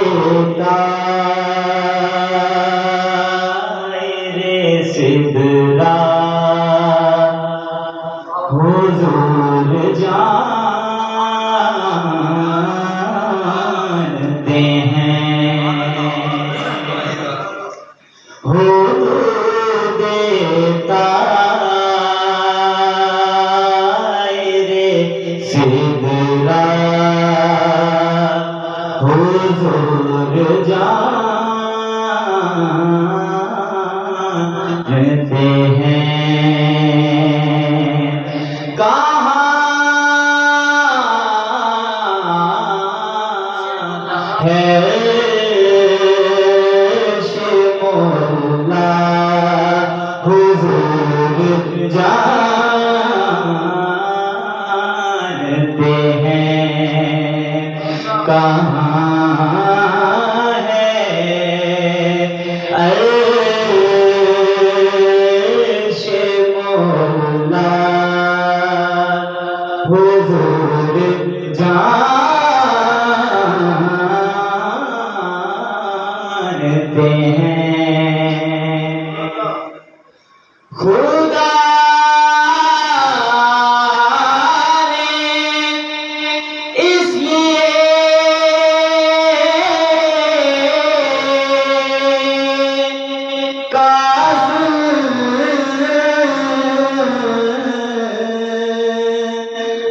देता रे सिदरा हुजूर जानते हैं हुजूर देता रे सिदरा हुजूर जानते हैं कहाँ है शिमोला हुजूर जानते हैं कहाँ है शिमोला हुजूर जानते हैं खुदा ने इसलिए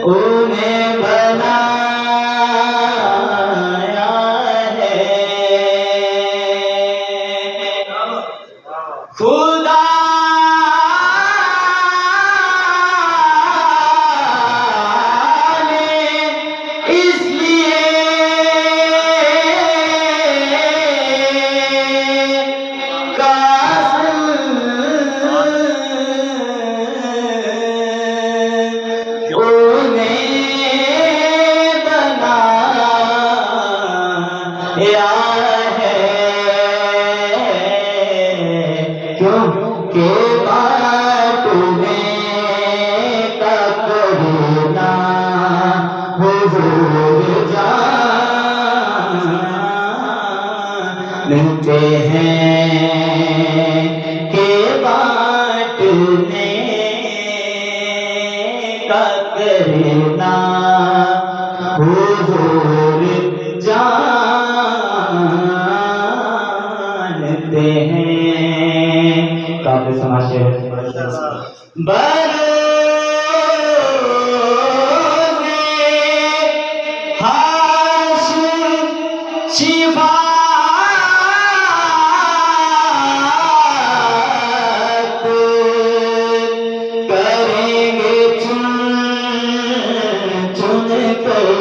उन्हें बनाया है खुदा ने इसलिए या है क्योंकि बाटने का करुणा हुजूर जानते हैं कि बाटने का करुणा हुजूर जानते हैं काफी समाज से बरोज़े हाशर शिफाअत करेंगे चुन चुन कर